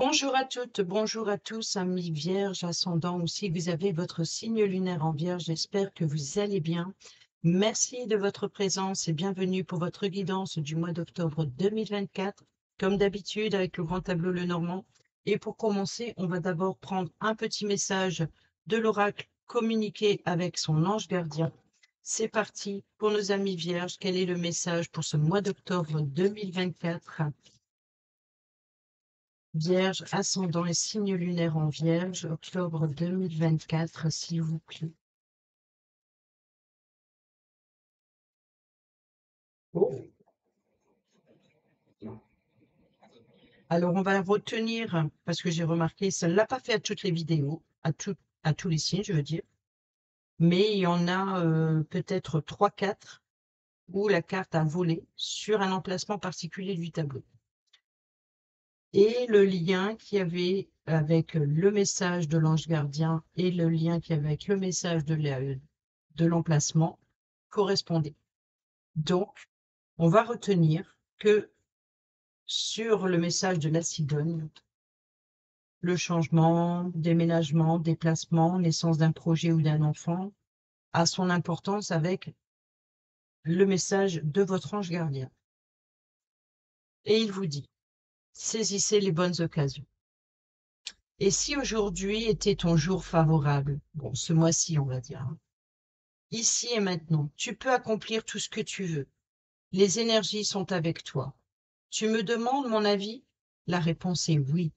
Bonjour à toutes, bonjour à tous, amis vierges, ascendant aussi, vous avez votre signe lunaire en vierge, j'espère que vous allez bien. Merci de votre présence et bienvenue pour votre guidance du mois d'octobre 2024, comme d'habitude avec le grand tableau Lenormand. Et pour commencer, on va d'abord prendre un petit message de l'oracle communiqué avec son ange gardien. C'est parti pour nos amis vierges, quel est le message pour ce mois d'octobre 2024? Vierge, ascendant et signe lunaire en Vierge, octobre 2024, s'il vous plaît. Alors, on va retenir, parce que j'ai remarqué, ça ne l'a pas fait à toutes les vidéos, à tous les signes, je veux dire, mais il y en a peut-être 3-4 où la carte a volé sur un emplacement particulier du tableau. Et le lien qu'il y avait avec le message de l'ange gardien et le lien qu'il y avait avec le message de l'emplacement correspondaient. Donc, on va retenir que sur le message de la cigogne, le changement, déménagement, déplacement, naissance d'un projet ou d'un enfant a son importance avec le message de votre ange gardien. Et il vous dit, saisissez les bonnes occasions. Et si aujourd'hui était ton jour favorable, bon, ce mois-ci, on va dire, hein, ici et maintenant, tu peux accomplir tout ce que tu veux. Les énergies sont avec toi. Tu me demandes mon avis? La réponse est oui.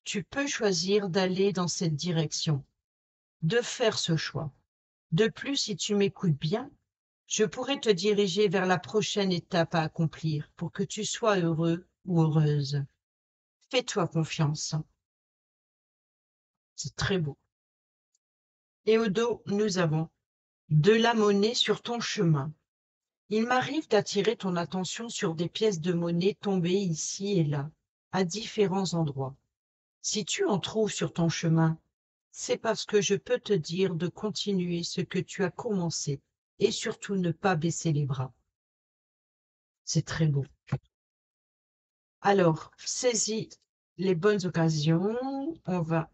Tu peux choisir d'aller dans cette direction, de faire ce choix. De plus, si tu m'écoutes bien, je pourrais te diriger vers la prochaine étape à accomplir pour que tu sois heureux ou heureuse. Fais-toi confiance. C'est très beau. Et au dos, nous avons de la monnaie sur ton chemin. Il m'arrive d'attirer ton attention sur des pièces de monnaie tombées ici et là, à différents endroits. Si tu en trouves sur ton chemin, c'est parce que je peux te dire de continuer ce que tu as commencé et surtout ne pas baisser les bras. C'est très beau. Alors, saisis les bonnes occasions. On va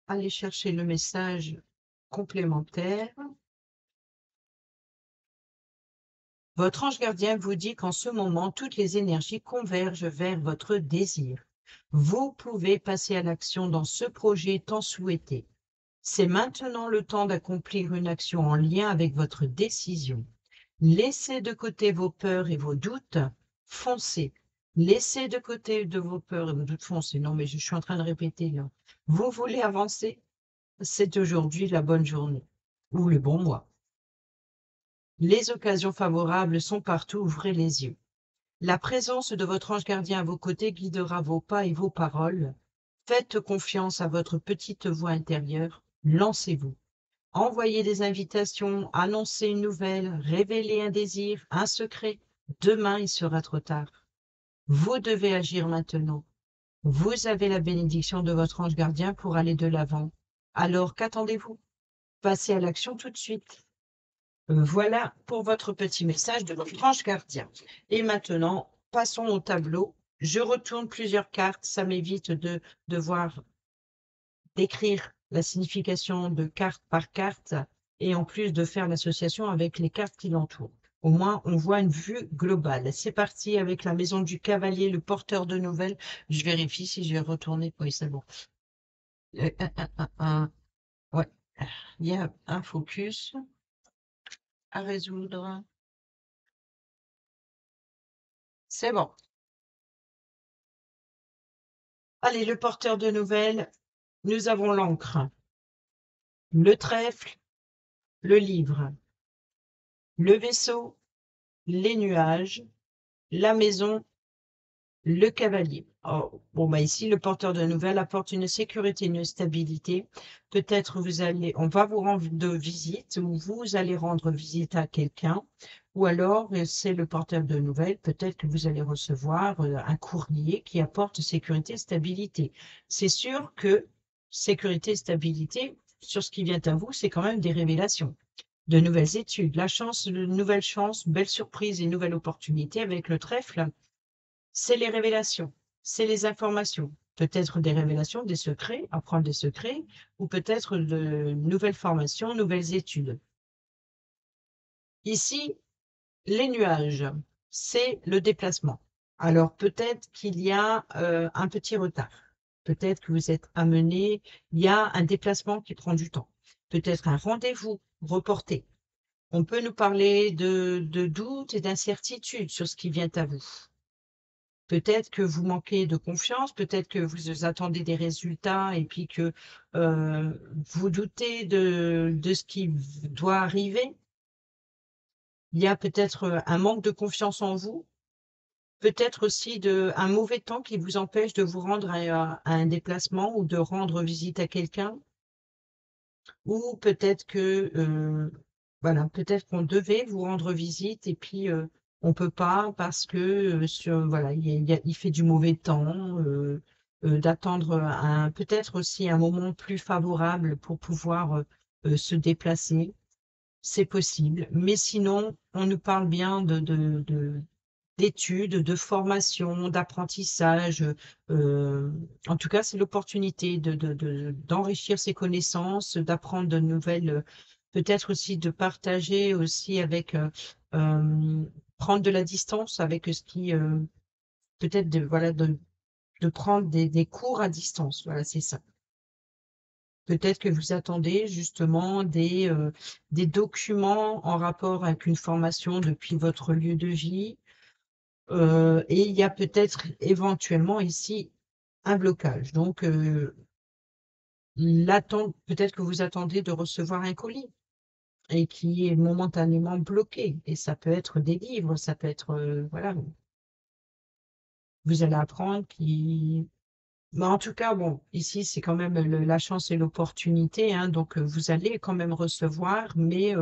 aller chercher le message complémentaire. Votre ange gardien vous dit qu'en ce moment, toutes les énergies convergent vers votre désir. Vous pouvez passer à l'action dans ce projet tant souhaité. C'est maintenant le temps d'accomplir une action en lien avec votre décision. Laissez de côté vos peurs et vos doutes, foncez. Laissez de côté vos peurs et vos doutes, foncez. Non, mais je suis en train de répéter là. Vous voulez avancer? C'est aujourd'hui la bonne journée ou le bon mois. Les occasions favorables sont partout, ouvrez les yeux. La présence de votre ange gardien à vos côtés guidera vos pas et vos paroles. Faites confiance à votre petite voix intérieure, lancez-vous. Envoyez des invitations, annoncez une nouvelle, révélez un désir, un secret. Demain, il sera trop tard. Vous devez agir maintenant. Vous avez la bénédiction de votre ange gardien pour aller de l'avant. Alors, qu'attendez-vous? Passez à l'action tout de suite. Voilà pour votre petit message de votre ange gardien. Et maintenant, passons au tableau. Je retourne plusieurs cartes, ça m'évite de devoir d'écrire la signification de carte par carte et en plus de faire l'association avec les cartes qui l'entourent. Au moins, on voit une vue globale. C'est parti avec la maison du cavalier, le porteur de nouvelles. Je vérifie si j'ai retourné. Oui, c'est bon. Euh, un, ouais, il y a un focus à résoudre. C'est bon. Allez, le porteur de nouvelles, nous avons l'encre, le trèfle, le livre, le vaisseau, les nuages, la maison, le cavalier. Oh, bon, bah ici, le porteur de nouvelles apporte une sécurité, une stabilité. Peut-être on va vous rendre de visite ou vous allez rendre visite à quelqu'un. Ou alors, c'est le porteur de nouvelles. Peut-être que vous allez recevoir un courrier qui apporte sécurité, stabilité. C'est sûr que sécurité, stabilité, sur ce qui vient à vous, c'est quand même des révélations. De nouvelles études, la chance, de nouvelles chances, belles surprises et nouvelles opportunités avec le trèfle. C'est les révélations, c'est les informations. peut-être des révélations, des secrets, apprendre des secrets, ou peut-être de nouvelles formations, nouvelles études. Ici, les nuages, c'est le déplacement. Alors peut-être qu'il y a un petit retard. Peut-être que vous êtes amené, il y a un déplacement qui prend du temps. Peut-être un rendez-vous reporté. On peut nous parler de doutes et d'incertitudes sur ce qui vient à vous. Peut-être que vous manquez de confiance, peut-être que vous attendez des résultats et puis que vous doutez de ce qui doit arriver. Il y a peut-être un manque de confiance en vous, peut-être aussi un mauvais temps qui vous empêche de vous rendre à un déplacement ou de rendre visite à quelqu'un. Ou peut-être que, voilà, peut-être qu'on devait vous rendre visite et puis on peut pas parce que voilà, il fait du mauvais temps, d'attendre peut-être aussi un moment plus favorable pour pouvoir se déplacer. C'est possible, mais sinon, on nous parle bien d'études, de formation, d'apprentissage. En tout cas, c'est l'opportunité d'enrichir ses connaissances, d'apprendre de nouvelles, peut-être aussi de partager aussi avec, euh, prendre de la distance avec ce qui, peut-être voilà, de prendre des cours à distance. Voilà, c'est ça. Peut-être que vous attendez justement des documents en rapport avec une formation depuis votre lieu de vie. Et il y a peut-être éventuellement ici un blocage. Donc, l'attente, peut-être que vous attendez de recevoir un colis et qui est momentanément bloqué. Et ça peut être des livres, ça peut être, voilà, vous allez apprendre qui. Mais en tout cas, bon, ici, c'est quand même la chance et l'opportunité, hein, donc vous allez quand même recevoir, mais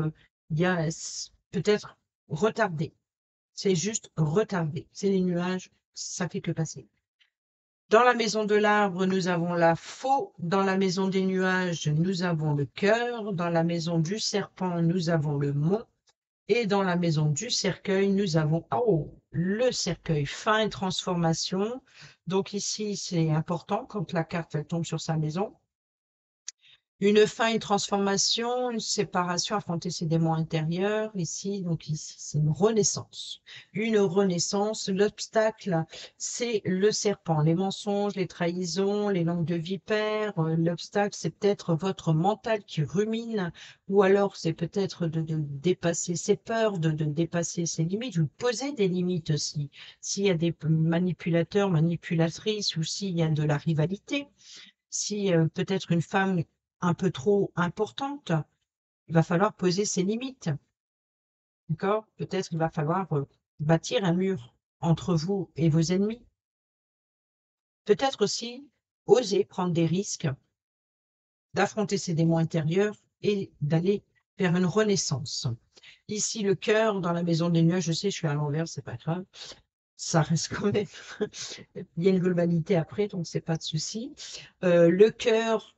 il y a peut-être retardé. C'est juste retardé. C'est les nuages, ça fait que passer. Dans la maison de l'arbre, nous avons la faux. Dans la maison des nuages, nous avons le cœur. Dans la maison du serpent, nous avons le mont. Et dans la maison du cercueil, nous avons le cercueil, fin et transformation. Donc ici, c'est important quand la carte elle tombe sur sa maison. Une fin, une transformation, une séparation, affronter ses démons intérieurs. Ici, donc ici, c'est une renaissance. Une renaissance. L'obstacle, c'est le serpent, les mensonges, les trahisons, les langues de vipère. L'obstacle, c'est peut-être votre mental qui rumine, ou alors c'est peut-être de dépasser ses peurs, de dépasser ses limites, ou de poser des limites aussi. S'il y a des manipulateurs, manipulatrices, ou s'il y a de la rivalité, si peut-être une femme un peu trop importante, il va falloir poser ses limites. D'accord? Peut-être il va falloir bâtir un mur entre vous et vos ennemis. Peut-être aussi oser prendre des risques, d'affronter ses démons intérieurs et d'aller vers une renaissance. Ici, le cœur dans la maison des nuages, je sais, je suis à l'envers, c'est pas grave. Ça reste quand même. Il y a une globalité après, donc c'est pas de souci. Le cœur,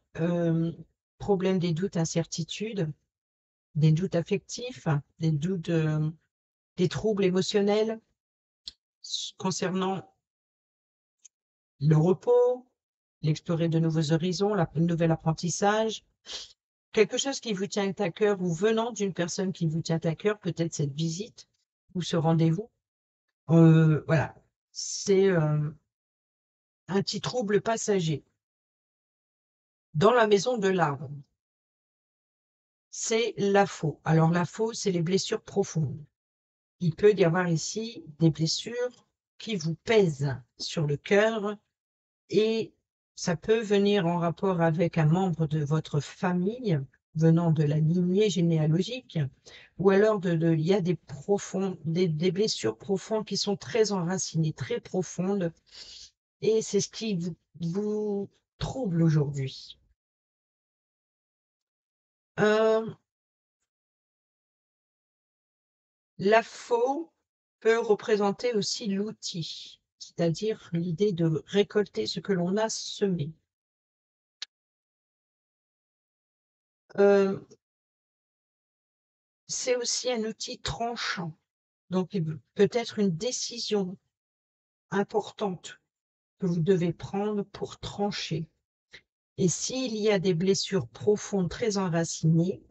problème des doutes, incertitudes, des doutes affectifs, des doutes, des troubles émotionnels concernant le repos, l'explorer de nouveaux horizons, le nouvel apprentissage, quelque chose qui vous tient à cœur ou venant d'une personne qui vous tient à cœur, peut-être cette visite ou ce rendez-vous. Voilà, c'est un petit trouble passager. Dans la maison de l'arbre, c'est la faux. Alors la faux, c'est les blessures profondes. Il peut y avoir ici des blessures qui vous pèsent sur le cœur et ça peut venir en rapport avec un membre de votre famille venant de la lignée généalogique, ou alors il y a des blessures profondes qui sont très enracinées, très profondes, et c'est ce qui vous trouble aujourd'hui. Euh, La faux peut représenter aussi l'outil, c'est-à-dire l'idée de récolter ce que l'on a semé. Euh, c'est aussi un outil tranchant, donc peut être une décision importante que vous devez prendre pour trancher. Et s'il y a des blessures profondes, très enracinées,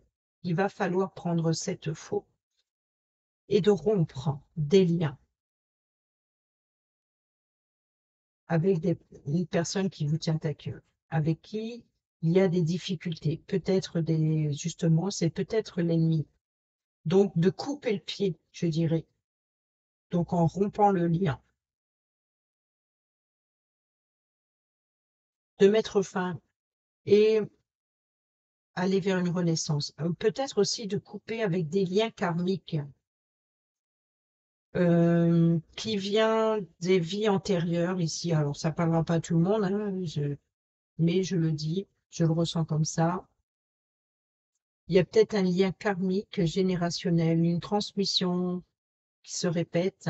il va falloir prendre cette faux et de rompre des liens avec une personne qui vous tient à cœur, avec qui il y a des difficultés, peut-être justement, c'est peut-être l'ennemi. Donc, de couper le pied, je dirais. Donc, en rompant le lien. De mettre fin et aller vers une renaissance. Peut-être aussi de couper avec des liens karmiques qui vient des vies antérieures ici. Alors, ça parlera pas à tout le monde, hein, mais je le dis, je le ressens comme ça. Il y a peut-être un lien karmique générationnel, une transmission qui se répète.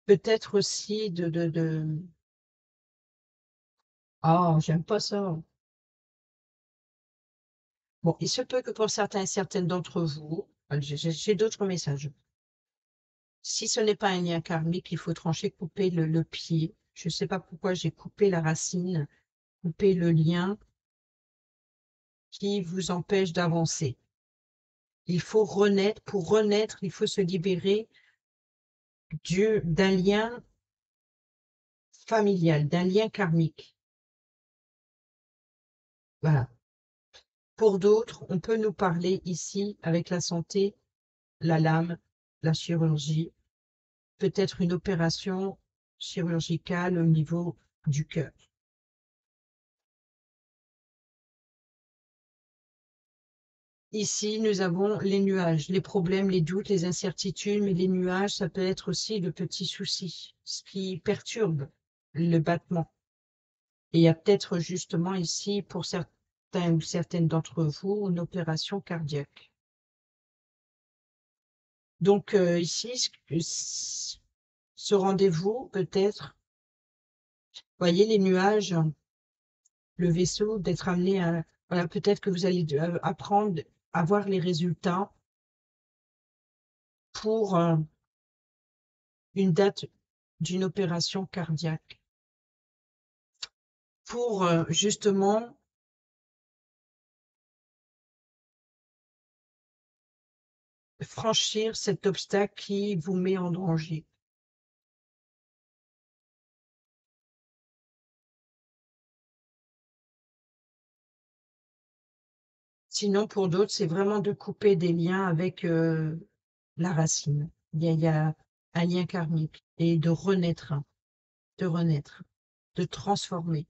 Peut-être aussi Ah, j'aime pas ça. Bon, il se peut que pour certains et certaines d'entre vous, j'ai d'autres messages. Si ce n'est pas un lien karmique, il faut trancher, couper le pied. Je ne sais pas pourquoi j'ai coupé la racine, couper le lien qui vous empêche d'avancer. Il faut renaître. Pour renaître, il faut se libérer d'un lien familial, d'un lien karmique. Voilà. Pour d'autres, on peut nous parler ici avec la santé, la lame, la chirurgie, peut-être une opération chirurgicale au niveau du cœur. Ici, nous avons les nuages, les problèmes, les doutes, les incertitudes, mais les nuages, ça peut être aussi de petits soucis, ce qui perturbe le battement. Et il y a peut-être justement ici, pour certains ou certaines d'entre vous, une opération cardiaque. Donc ici, ce rendez-vous peut-être, voyez les nuages, le vaisseau, d'être amené à, voilà, peut-être que vous allez apprendre à voir les résultats pour une date d'une opération cardiaque, pour justement franchir cet obstacle qui vous met en danger. Sinon, pour d'autres, c'est vraiment de couper des liens avec la racine. Il y a un lien karmique et de renaître, de transformer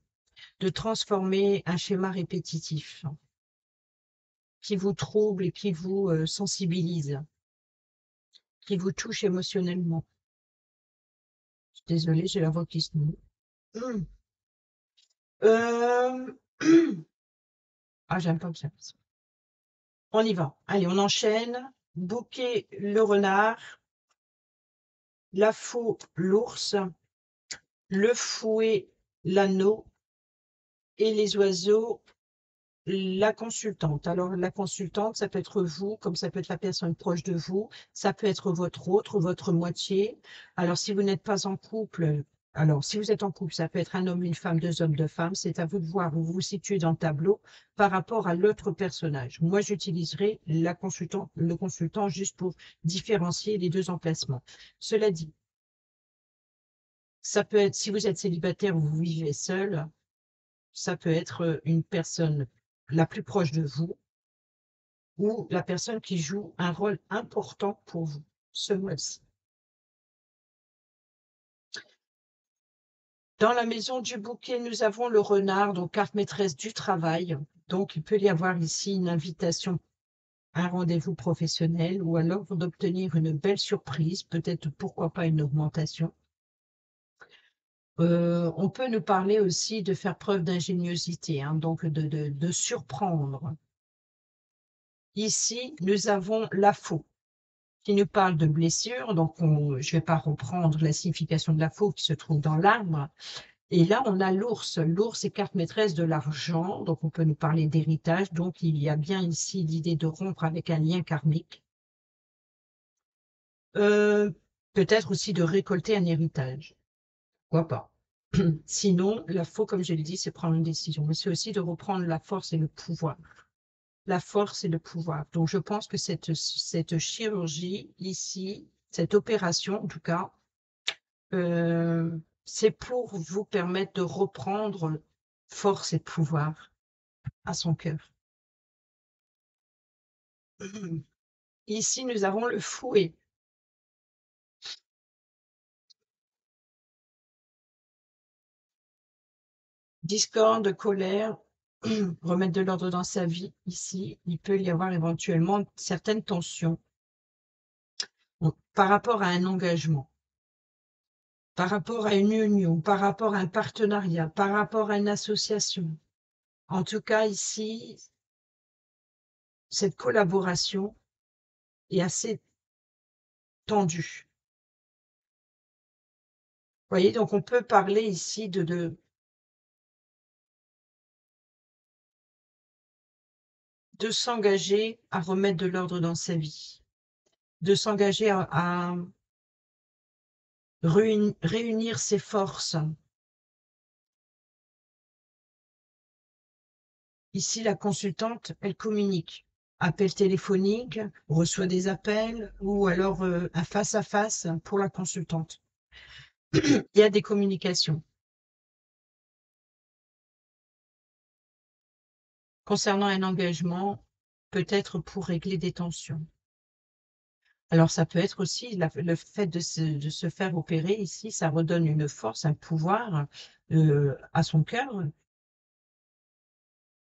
un schéma répétitif qui vous trouble et qui vous sensibilise, qui vous touche émotionnellement. Je suis désolée, j'ai la voix qui se noue. Euh... Ah, j'aime pas ça. On y va. Allez, on enchaîne. Bouquet, le renard. La faux, l'ours. Le fouet, l'anneau. Et les oiseaux, la consultante. Alors, la consultante, ça peut être vous, comme ça peut être la personne proche de vous. Ça peut être votre moitié. Alors, si vous n'êtes pas en couple, alors, si vous êtes en couple, ça peut être un homme, une femme, deux hommes, deux femmes. C'est à vous de voir où vous vous situez dans le tableau par rapport à l'autre personnage. Moi, j'utiliserai le consultant juste pour différencier les deux emplacements. Cela dit, ça peut être, si vous êtes célibataire ou vous vivez seul, ça peut être une personne la plus proche de vous ou la personne qui joue un rôle important pour vous ce mois-ci. Dans la maison du bouquet, nous avons le renard, donc carte maîtresse du travail. Donc, il peut y avoir ici une invitation à un rendez-vous professionnel ou alors d'obtenir une belle surprise, peut-être pourquoi pas une augmentation. On peut nous parler aussi de faire preuve d'ingéniosité, hein, donc de surprendre. Ici, nous avons la faux qui nous parle de blessures. Donc, je ne vais pas reprendre la signification de la faux qui se trouve dans l'arbre. Et là, on a l'ours. L'ours est carte maîtresse de l'argent, donc on peut nous parler d'héritage. Donc, il y a bien ici l'idée de rompre avec un lien karmique. Peut-être aussi de récolter un héritage. Pourquoi pas? Sinon, la faux, comme je l'ai dit, c'est prendre une décision, mais c'est aussi de reprendre la force et le pouvoir. La force et le pouvoir. Donc, je pense que cette chirurgie ici, cette opération, en tout cas, c'est pour vous permettre de reprendre force et pouvoir à son cœur. Ici, nous avons le fouet. Discorde, colère, remettre de l'ordre dans sa vie. Ici, il peut y avoir éventuellement certaines tensions par rapport à un engagement, par rapport à une union, par rapport à un partenariat, par rapport à une association. En tout cas, ici, cette collaboration est assez tendue. Vous voyez, donc on peut parler ici de s'engager à remettre de l'ordre dans sa vie, de s'engager à réunir ses forces. Ici, la consultante, elle communique. Appel téléphonique, reçoit des appels ou alors un face-à-face pour la consultante. Il y a des communications. Concernant un engagement, peut-être pour régler des tensions. Alors, ça peut être aussi le fait de se faire opérer ici, ça redonne une force, un pouvoir à son cœur.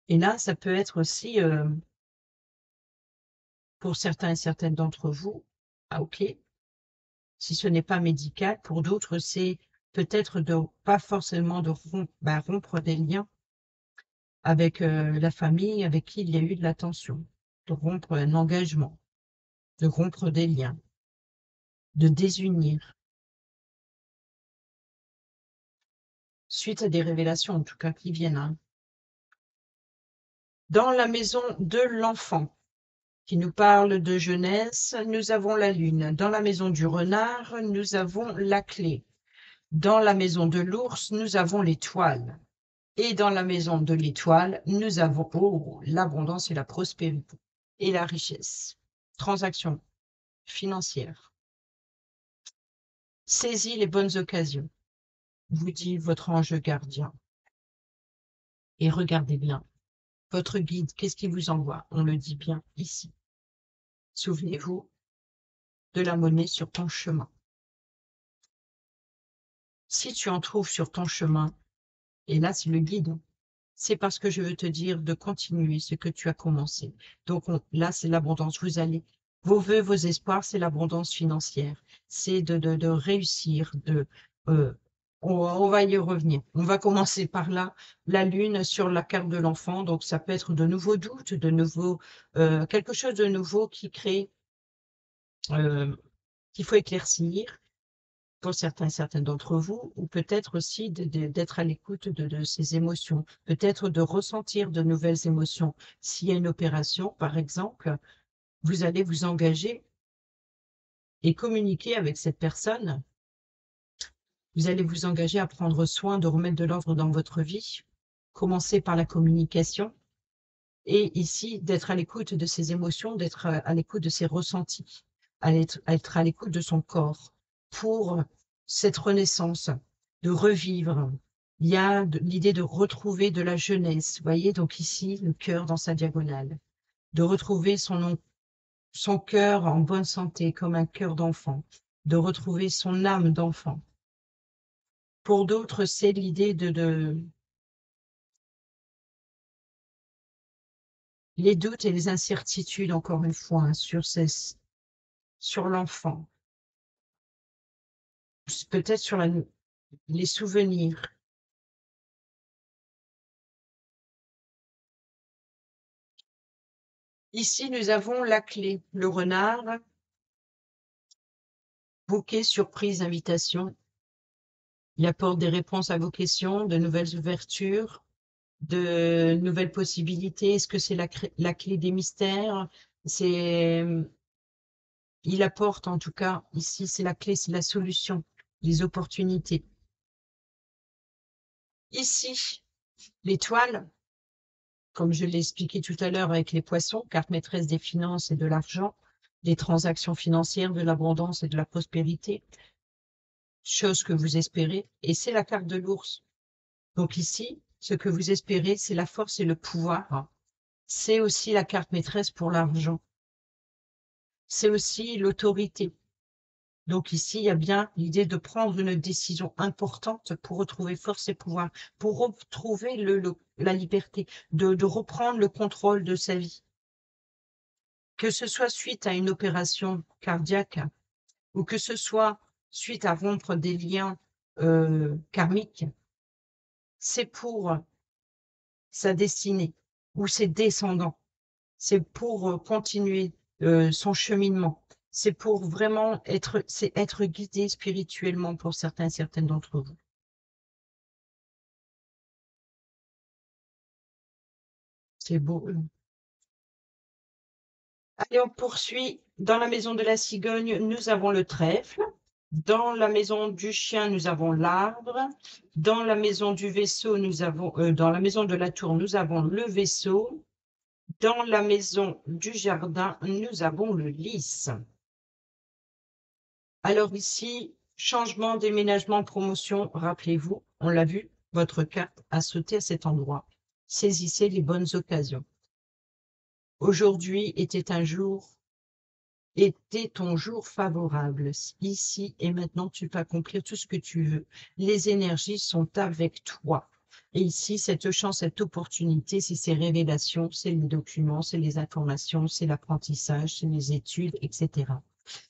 Et là, ça peut être aussi, pour certains et certaines d'entre vous, ah ok, si ce n'est pas médical, pour d'autres, c'est peut-être pas forcément de rompre des liens avec la famille avec qui il y a eu de la tension, de rompre un engagement, de rompre des liens, de désunir, suite à des révélations en tout cas qui viennent. Hein. Dans la maison de l'enfant, qui nous parle de jeunesse, nous avons la lune. Dans la maison du renard, nous avons la clé. Dans la maison de l'ours, nous avons l'étoile. Et dans la maison de l'étoile, nous avons l'abondance et la prospérité et la richesse. Transaction financière. Saisis les bonnes occasions, vous dit votre ange gardien. Et regardez bien, votre guide, qu'est-ce qu'il vous envoie? On le dit bien ici. Souvenez-vous de la monnaie sur ton chemin. Si tu en trouves sur ton chemin, et là c'est le guide, c'est parce que je veux te dire de continuer ce que tu as commencé. Donc là, c'est l'abondance. Vos vœux, vos espoirs, c'est l'abondance financière. C'est de réussir. On va y revenir. On va commencer par là. La lune sur la carte de l'enfant. Donc ça peut être de nouveaux doutes, quelque chose de nouveau qui crée, qu'il faut éclaircir pour certains et certaines d'entre vous, ou peut-être aussi d'être à l'écoute de ces émotions, peut-être de ressentir de nouvelles émotions. S'il y a une opération, par exemple, vous allez vous engager et communiquer avec cette personne. Vous allez vous engager à prendre soin de remettre de l'ordre dans votre vie. Commencer par la communication et ici d'être à l'écoute de ses émotions, d'être à l'écoute de ses ressentis, être à l'écoute de son corps pour cette renaissance, de revivre. Il y a l'idée de retrouver de la jeunesse, vous voyez, donc ici, le cœur dans sa diagonale, de retrouver son cœur en bonne santé, comme un cœur d'enfant, de retrouver son âme d'enfant. Pour d'autres, c'est l'idée les doutes et les incertitudes, encore une fois, hein, sur l'enfant, peut-être sur les souvenirs. Ici, nous avons la clé, le renard, bouquet, surprise, invitation. Il apporte des réponses à vos questions, de nouvelles ouvertures, de nouvelles possibilités. Est-ce que c'est la clé des mystères? C'est il apporte en tout cas, ici c'est la clé, c'est la solution, les opportunités. Ici, l'étoile, comme je l'ai expliqué tout à l'heure avec les poissons, carte maîtresse des finances et de l'argent, des transactions financières, de l'abondance et de la prospérité, chose que vous espérez, et c'est la carte de l'ours. Donc ici, ce que vous espérez, c'est la force et le pouvoir. C'est aussi la carte maîtresse pour l'argent. C'est aussi l'autorité. Donc ici, il y a bien l'idée de prendre une décision importante pour retrouver force et pouvoir, pour retrouver la liberté, de reprendre le contrôle de sa vie. Que ce soit suite à une opération cardiaque ou que ce soit suite à rompre des liens karmiques, c'est pour sa destinée ou ses descendants. C'est pour continuer son cheminement. C'est pour vraiment être guidé spirituellement pour certains et certaines d'entre vous. C'est beau. Allez, on poursuit. Dans la maison de la cigogne, nous avons le trèfle. Dans la maison du chien, nous avons l'arbre. Dans la maison du vaisseau, dans la maison de la tour, nous avons le vaisseau. Dans la maison du jardin, nous avons le lys. Alors ici, changement, déménagement, promotion, rappelez-vous, on l'a vu, votre carte a sauté à cet endroit. Saisissez les bonnes occasions. Aujourd'hui était ton jour favorable. Ici et maintenant, tu peux accomplir tout ce que tu veux. Les énergies sont avec toi. Et ici, cette chance, cette opportunité, c'est ces révélations, c'est les documents, c'est les informations, c'est l'apprentissage, c'est les études, etc.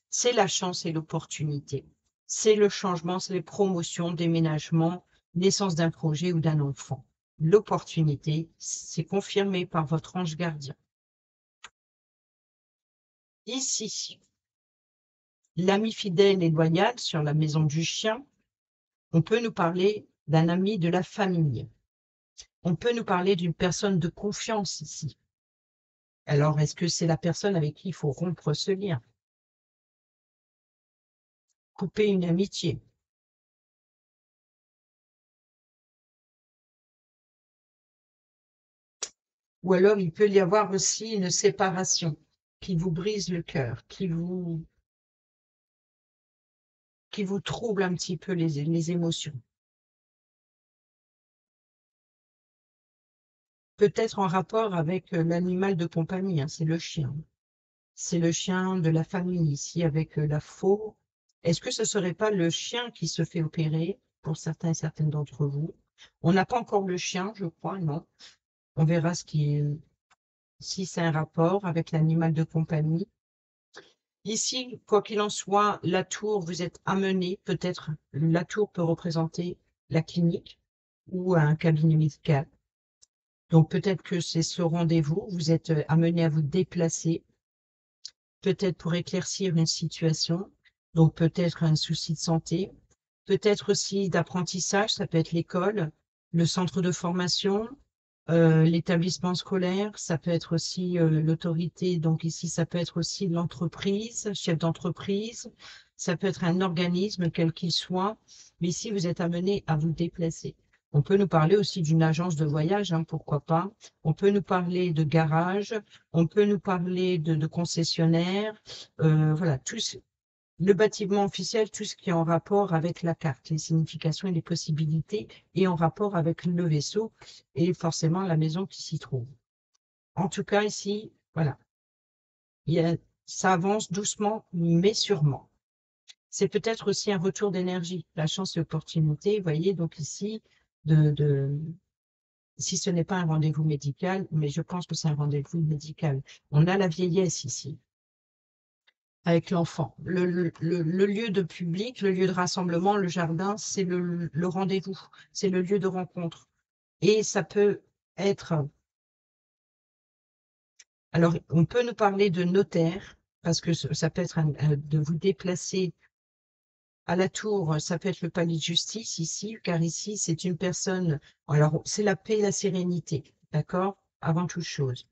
C'est la chance et l'opportunité. C'est le changement, c'est les promotions, déménagements, naissance d'un projet ou d'un enfant. L'opportunité, c'est confirmé par votre ange gardien. Ici, l'ami fidèle et loyal sur la maison du chien, on peut nous parler d'un ami de la famille. On peut nous parler d'une personne de confiance ici. Alors, est-ce que c'est la personne avec qui il faut rompre ce lien? Couper une amitié? Ou alors, il peut y avoir aussi une séparation qui vous brise le cœur, qui vous trouble un petit peu les émotions. Peut-être en rapport avec l'animal de compagnie, hein, c'est le chien. C'est le chien de la famille ici avec la faux. Est-ce que ce ne serait pas le chien qui se fait opérer pour certains et certaines d'entre vous? On n'a pas encore le chien, je crois, non. On verra si c'est un rapport avec l'animal de compagnie. Ici, quoi qu'il en soit, la tour, vous êtes amené, peut-être la tour peut représenter la clinique ou un cabinet médical. Donc peut-être que c'est ce rendez-vous, vous êtes amené à vous déplacer, peut-être pour éclaircir une situation, donc peut-être un souci de santé, peut-être aussi d'apprentissage, ça peut être l'école, le centre de formation, l'établissement scolaire, ça peut être aussi l'autorité, donc ici ça peut être aussi l'entreprise, chef d'entreprise, ça peut être un organisme quel qu'il soit, mais ici vous êtes amené à vous déplacer. On peut nous parler aussi d'une agence de voyage, hein, pourquoi pas. On peut nous parler de garage, on peut nous parler de concessionnaire, voilà, le bâtiment officiel, tout ce qui est en rapport avec la carte, les significations et les possibilités, et en rapport avec le vaisseau et forcément la maison qui s'y trouve. En tout cas, ici, voilà, ça avance doucement, mais sûrement. C'est peut-être aussi un retour d'énergie, la chance et l'opportunité, vous voyez, donc ici, si ce n'est pas un rendez-vous médical, mais je pense que c'est un rendez-vous médical. On a la vieillesse ici, avec l'enfant. Le lieu de public, le lieu de rassemblement, le jardin, c'est le rendez-vous, c'est le lieu de rencontre. Et ça peut être... Alors, on peut nous parler de notaire, parce que ça peut être de vous déplacer à la tour, ça peut être le palais de justice ici, car ici, c'est une personne... Alors, c'est la paix et la sérénité, d'accord? Avant toute chose.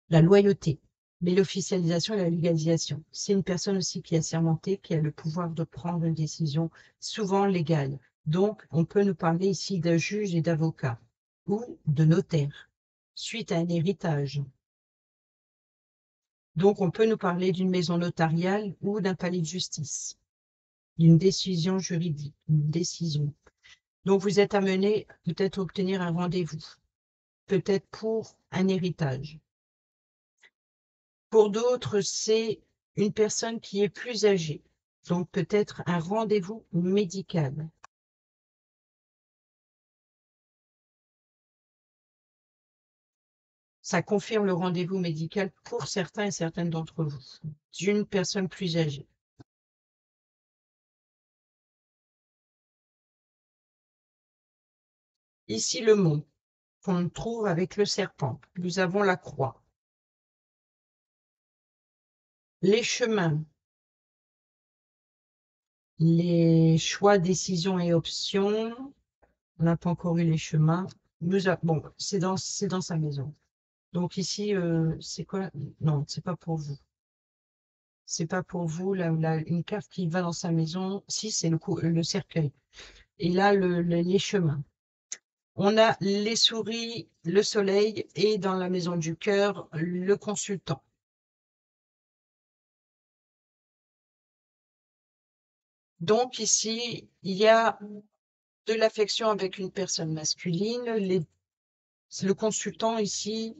La loyauté. Mais l'officialisation et la légalisation, c'est une personne aussi qui est assermentée, qui a le pouvoir de prendre une décision souvent légale. Donc, on peut nous parler ici de juge et d'avocat ou de notaire suite à un héritage. Donc, on peut nous parler d'une maison notariale ou d'un palais de justice, d'une décision juridique, une décision. Donc, vous êtes amené peut-être à obtenir un rendez-vous, peut-être pour un héritage. Pour d'autres, c'est une personne qui est plus âgée, donc peut-être un rendez-vous médical. Ça confirme le rendez-vous médical pour certains et certaines d'entre vous, d'une personne plus âgée. Ici, le mont qu'on trouve avec le serpent. Nous avons la croix. Les chemins, les choix, décisions et options. On n'a pas encore eu les chemins. Bon, c'est dans sa maison. Donc ici, c'est quoi? Non, c'est pas pour vous. C'est pas pour vous, une carte qui va dans sa maison. Si, c'est le cercueil. Et là, les chemins. On a les souris, le soleil et dans la maison du cœur, le consultant. Donc ici, il y a de l'affection avec une personne masculine. Le consultant ici,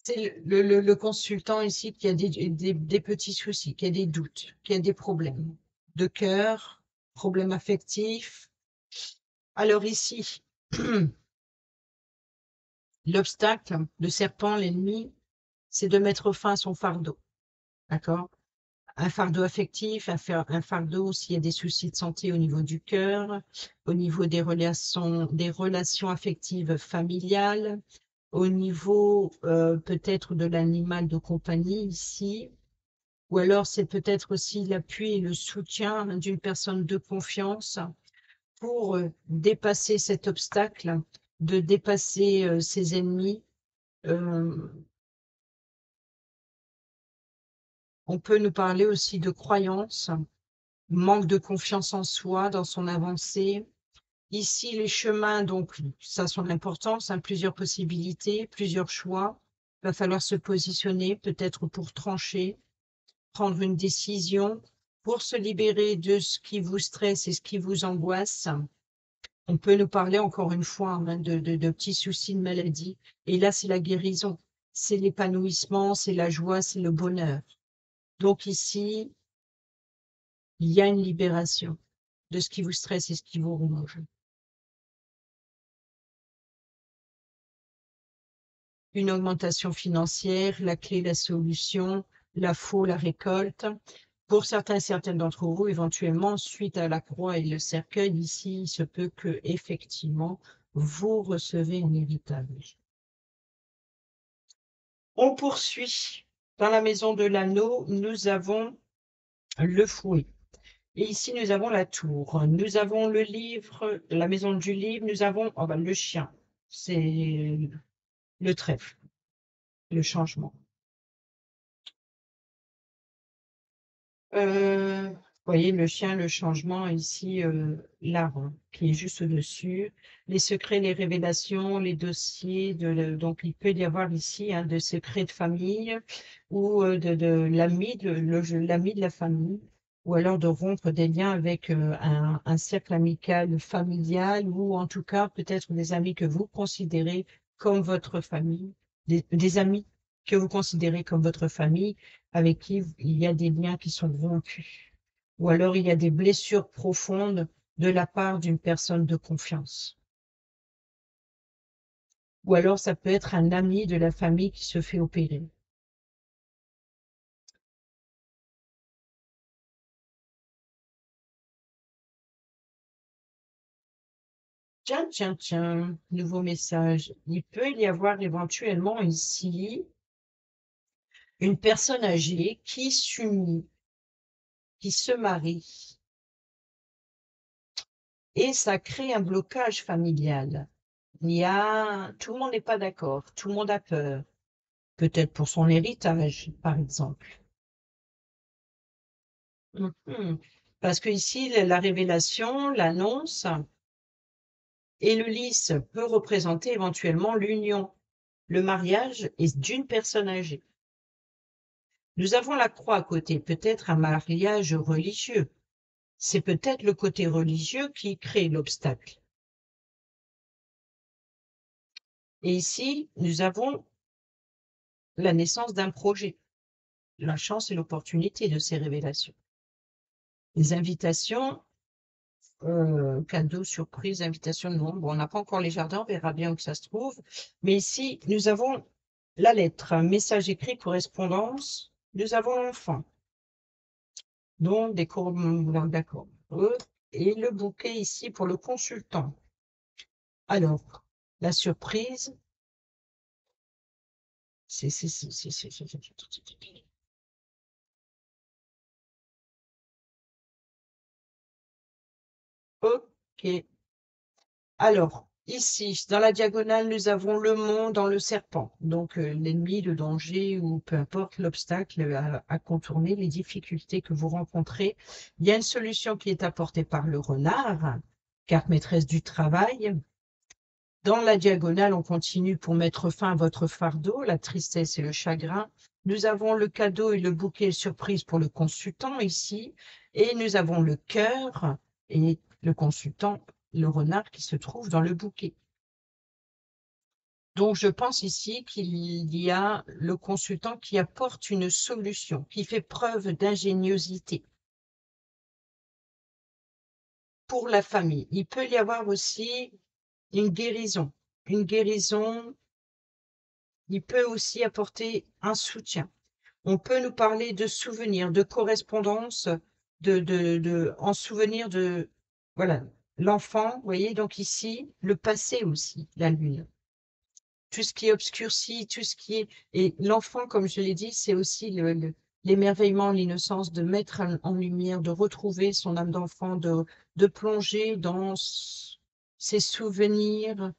c'est le consultant ici qui a des petits soucis, qui a des doutes, qui a des problèmes de cœur, problèmes affectifs. Alors ici, l'obstacle, le serpent, l'ennemi, c'est de mettre fin à son fardeau. D'accord? Un fardeau affectif, un fardeau s'il y a des soucis de santé au niveau du cœur, au niveau des relations affectives familiales, au niveau peut-être de l'animal de compagnie ici, ou alors c'est peut-être aussi l'appui et le soutien d'une personne de confiance pour dépasser cet obstacle, de dépasser ses ennemis. Euh, on peut nous parler aussi de croyances, manque de confiance en soi, dans son avancée. Ici, les chemins, donc, ça a son importance, hein, plusieurs possibilités, plusieurs choix. Il va falloir se positionner, peut-être pour trancher, prendre une décision, pour se libérer de ce qui vous stresse et ce qui vous angoisse. On peut nous parler encore une fois hein, de petits soucis de maladie. Et là, c'est la guérison, c'est l'épanouissement, c'est la joie, c'est le bonheur. Donc ici, il y a une libération de ce qui vous stresse et ce qui vous ronge. Une augmentation financière, la clé, la solution, la faux, la récolte. Pour certains et certaines d'entre vous, éventuellement, suite à la croix et le cercueil, ici, il se peut que, effectivement, vous recevez un héritage. On poursuit. Dans la maison de l'anneau, nous avons le fouet. Et ici, nous avons la tour. Nous avons le livre, la maison du livre. Nous avons le chien. C'est le trèfle, le changement. Vous voyez le chien, le changement, ici, l'arbre qui est juste au-dessus. Les secrets, les révélations, les dossiers. Donc, il peut y avoir ici de secrets de famille ou de l'ami, l'ami de la famille, ou alors de rompre des liens avec un cercle amical familial ou en tout cas peut-être des amis que vous considérez comme votre famille, des amis que vous considérez comme votre famille avec qui il y a des liens qui sont rompus. Ou alors il y a des blessures profondes de la part d'une personne de confiance. Ou alors ça peut être un ami de la famille qui se fait opérer. Tiens, tiens, tiens, nouveau message. Il peut y avoir éventuellement ici une personne âgée qui s'unit qui se marient. Et ça crée un blocage familial. Tout le monde n'est pas d'accord, tout le monde a peur. Peut-être pour son héritage, par exemple. Mhm. Parce que ici, la révélation, l'annonce et le lys peut représenter éventuellement l'union, le mariage est d'une personne âgée. Nous avons la croix à côté, peut-être un mariage religieux. C'est peut-être le côté religieux qui crée l'obstacle. Et ici, nous avons la naissance d'un projet, la chance et l'opportunité de ces révélations. Les invitations, cadeaux, surprises, invitations, non. Bon, on n'a pas encore les jardins, on verra bien où ça se trouve. Mais ici, nous avons la lettre, un message écrit, correspondance. Nous avons l'enfant. Donc, des courbes, d'accord. Et le bouquet ici pour le consultant. Alors, la surprise, c'est... Ok. Alors, ici, dans la diagonale, nous avons le mont dans le serpent. Donc, l'ennemi, le danger ou peu importe l'obstacle à contourner, les difficultés que vous rencontrez. Il y a une solution qui est apportée par le renard, carte maîtresse du travail. Dans la diagonale, on continue pour mettre fin à votre fardeau, la tristesse et le chagrin. Nous avons le cadeau et le bouquet surprise pour le consultant ici. Et nous avons le cœur et le consultant, le renard qui se trouve dans le bouquet. Donc, je pense ici qu'il y a le consultant qui apporte une solution, qui fait preuve d'ingéniosité pour la famille. Il peut y avoir aussi une guérison. Une guérison, il peut aussi apporter un soutien. On peut nous parler de souvenirs, de correspondance, en souvenir de, voilà, l'enfant, vous voyez, donc ici, le passé aussi, la lune. Tout ce qui est obscurci, tout ce qui est... Et l'enfant, comme je l'ai dit, c'est aussi l'émerveillement, l'innocence, de mettre en lumière, de retrouver son âme d'enfant, de plonger dans ses souvenirs,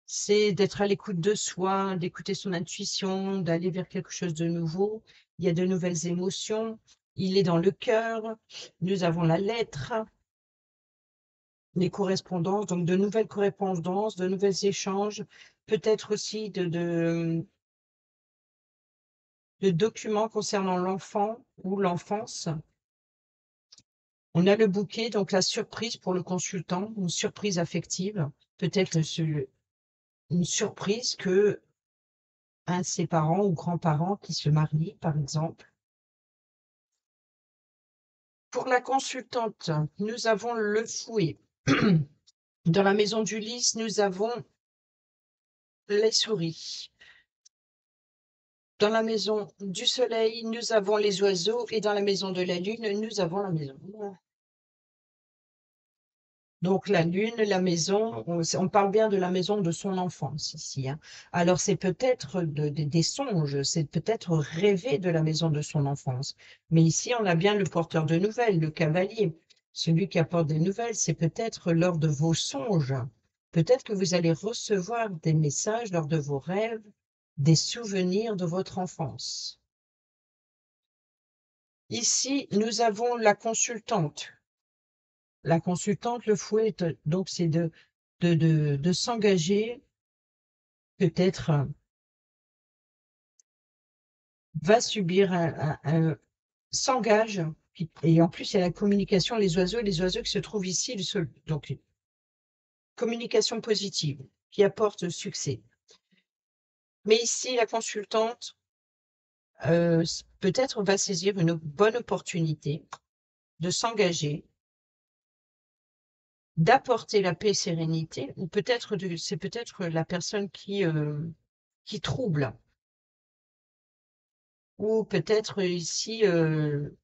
c'est d'être à l'écoute de soi, d'écouter son intuition, d'aller vers quelque chose de nouveau. Il y a de nouvelles émotions. Il est dans le cœur. Nous avons la lettre, les correspondances, donc de nouvelles correspondances, de nouveaux échanges, peut-être aussi de documents concernant l'enfant ou l'enfance. On a le bouquet, donc la surprise pour le consultant, une surprise affective, peut-être une surprise que un de ses parents ou grands-parents qui se marient, par exemple. Pour la consultante, nous avons le fouet. Dans la maison du lys, nous avons les souris. Dans la maison du soleil, nous avons les oiseaux. Et dans la maison de la lune, nous avons la maison. Donc la lune, la maison, on parle bien de la maison de son enfance ici, hein. Alors c'est peut-être des songes, c'est peut-être rêver de la maison de son enfance. Mais ici, on a bien le porteur de nouvelles, le cavalier. Celui qui apporte des nouvelles, c'est peut-être lors de vos songes. Peut-être que vous allez recevoir des messages lors de vos rêves, des souvenirs de votre enfance. Ici, nous avons la consultante. La consultante, le fouet, donc c'est de s'engager, peut-être va subir s'engage, et en plus il y a la communication, les oiseaux qui se trouvent ici, donc communication positive, qui apporte succès. Mais ici, la consultante, peut-être va saisir une bonne opportunité de s'engager, d'apporter la paix et sérénité, ou peut-être c'est peut-être la personne qui trouble. Ou peut-être ici, il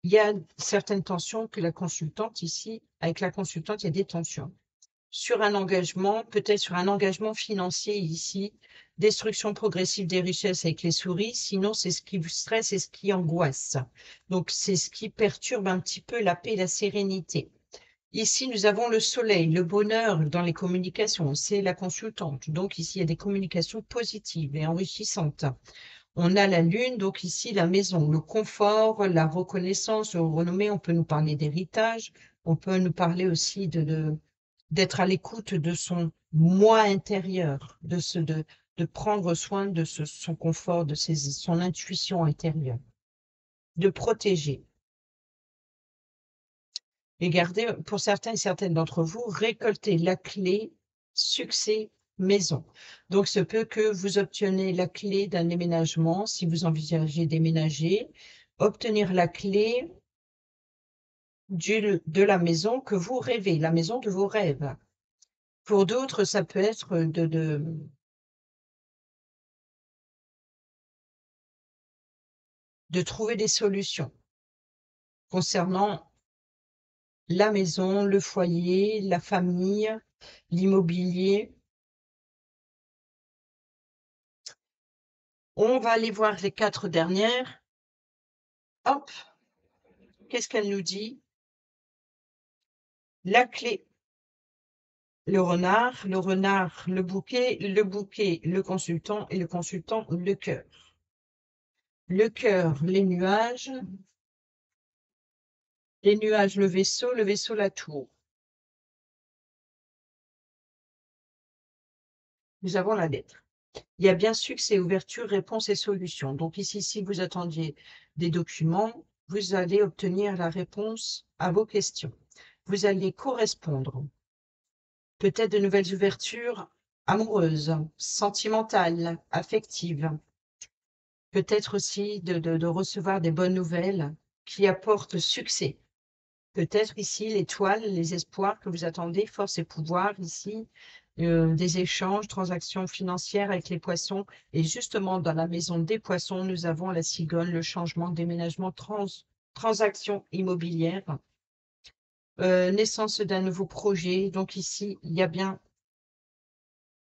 y a certaines tensions que la consultante ici, avec la consultante, il y a des tensions. sur un engagement, peut-être sur un engagement financier ici, destruction progressive des richesses avec les souris, sinon c'est ce qui vous stresse et ce qui angoisse. Donc c'est ce qui perturbe un petit peu la paix et la sérénité. Ici, nous avons le soleil, le bonheur dans les communications, c'est la consultante. Donc ici, il y a des communications positives et enrichissantes. On a la lune, donc ici, la maison, le confort, la reconnaissance, le renommée. On peut nous parler d'héritage, on peut nous parler aussi d'être à l'écoute de son moi intérieur, de prendre soin de son confort, de son intuition intérieure, de protéger. Et gardez, pour certains et certaines d'entre vous, récoltez la clé succès maison. Donc, ce peut que vous obtenez la clé d'un déménagement, si vous envisagez déménager, obtenir la clé de la maison que vous rêvez, la maison de vos rêves. Pour d'autres, ça peut être de trouver des solutions concernant la maison, le foyer, la famille, l'immobilier. On va aller voir les 4 dernières. Hop, qu'est-ce qu'elle nous dit? La clé, le renard, le bouquet, le consultant et le consultant, le cœur. Le cœur, les nuages, le vaisseau, la tour. Nous avons la lettre. Il y a bien succès, ouverture, réponse et solution. Donc ici, si vous attendiez des documents, vous allez obtenir la réponse à vos questions. Vous allez correspondre. Peut-être de nouvelles ouvertures amoureuses, sentimentales, affectives. Peut-être aussi de recevoir des bonnes nouvelles qui apportent succès. Peut-être ici l'étoile, les espoirs que vous attendez, force et pouvoir ici, des échanges, transactions financières avec les poissons. Et justement, dans la maison des poissons, nous avons la cigogne, le changement, déménagement, transactions immobilières, naissance d'un nouveau projet. Donc ici, il y a bien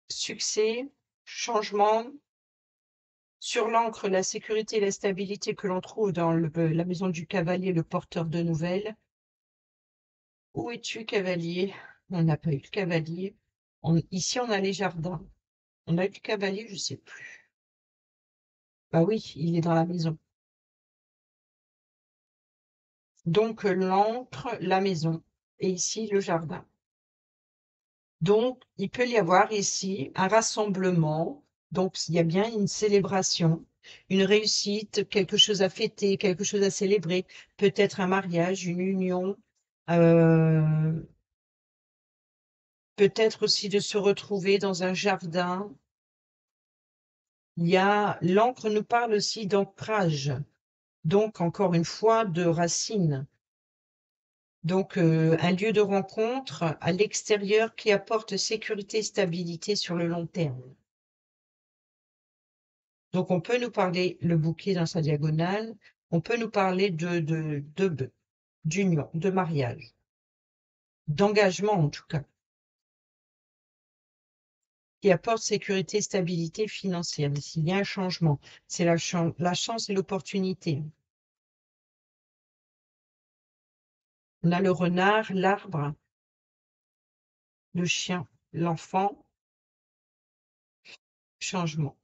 succès, changement. Sur l'encre, la sécurité et la stabilité que l'on trouve dans la maison du cavalier, le porteur de nouvelles. Où es-tu, cavalier? On n'a pas eu de cavalier. Ici, on a les jardins. On a eu le cavalier, je ne sais plus. Bah oui, il est dans la maison. Donc, l'encre, la maison. Et ici, le jardin. Donc, il peut y avoir ici un rassemblement. Donc, il y a bien une célébration, une réussite, quelque chose à fêter, quelque chose à célébrer. Peut-être un mariage, une union. Peut-être aussi de se retrouver dans un jardin. L'encre nous parle aussi d'ancrage, donc encore une fois de racines. Donc un lieu de rencontre à l'extérieur qui apporte sécurité et stabilité sur le long terme. Donc on peut nous parler le bouquet dans sa diagonale, on peut nous parler d'union, de mariage, d'engagement en tout cas, qui apporte sécurité et stabilité financière. S'il y a un changement, c'est la chance et l'opportunité. On a le renard, l'arbre, le chien, l'enfant, changement.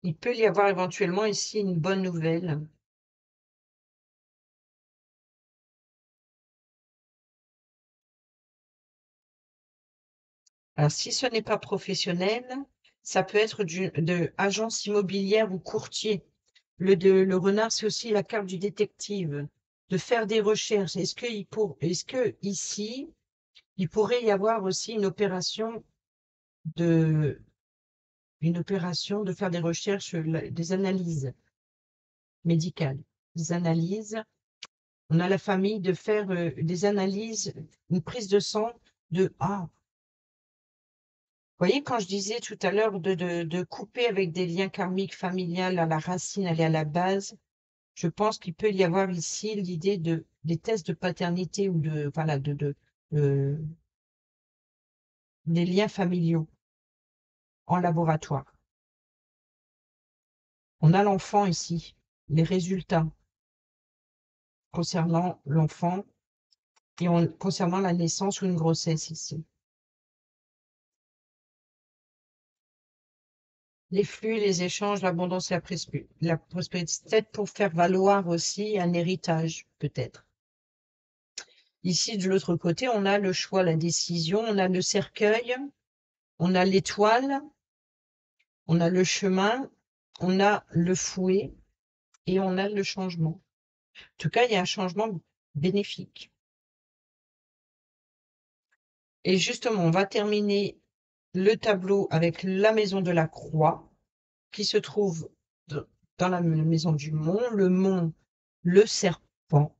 Il peut y avoir éventuellement ici une bonne nouvelle. Alors, si ce n'est pas professionnel, ça peut être de agence immobilière ou courtier. Le renard, c'est aussi la carte du détective, de faire des recherches. Est-ce que ici, il pourrait y avoir aussi une opération de faire des recherches, des analyses médicales, des analyses. On a la famille de faire des analyses, une prise de sang vous voyez, quand je disais tout à l'heure de couper avec des liens karmiques familiales à la racine, aller à la base, je pense qu'il peut y avoir ici l'idée des tests de paternité ou de les liens familiaux en laboratoire. On a l'enfant ici, les résultats concernant l'enfant et concernant la naissance ou une grossesse ici. Les flux, les échanges, l'abondance et la prospérité, peut-être pour faire valoir aussi un héritage, peut-être. Ici, de l'autre côté, on a le choix, la décision, on a le cercueil, on a l'étoile, on a le chemin, on a le fouet et on a le changement. En tout cas, il y a un changement bénéfique. Et justement, on va terminer le tableau avec la maison de la croix qui se trouve dans la maison du mont, le serpent.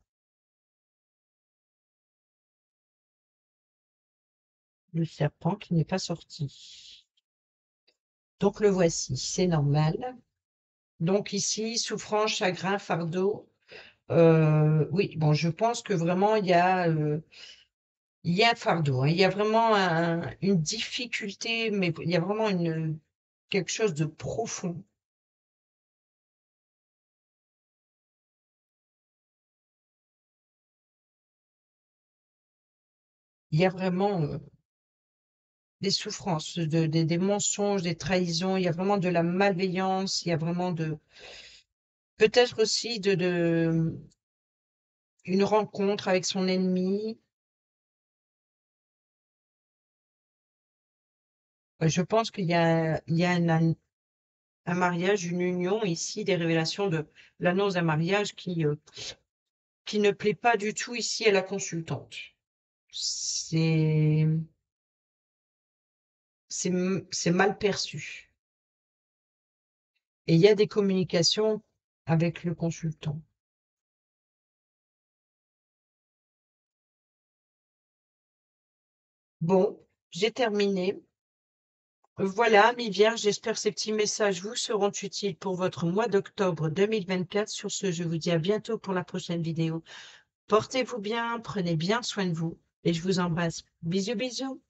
Le serpent qui n'est pas sorti. Donc le voici, c'est normal. Donc ici, souffrance, chagrin, fardeau. Oui, bon, je pense que vraiment il y a un fardeau, hein. Il y a vraiment une difficulté, mais il y a vraiment quelque chose de profond. Il y a vraiment des souffrances, des mensonges, des trahisons. Il y a vraiment de la malveillance. Il y a vraiment peut-être aussi une rencontre avec son ennemi. Je pense qu'il y a un mariage, une union ici, des révélations de l'annonce d'un mariage qui ne plaît pas du tout ici à la consultante. C'est c'est mal perçu. Et il y a des communications avec le consultant. Bon, j'ai terminé. Voilà, mes vierges, j'espère que ces petits messages vous seront utiles pour votre mois d'octobre 2024. Sur ce, je vous dis à bientôt pour la prochaine vidéo. Portez-vous bien, prenez bien soin de vous et je vous embrasse. Bisous, bisous.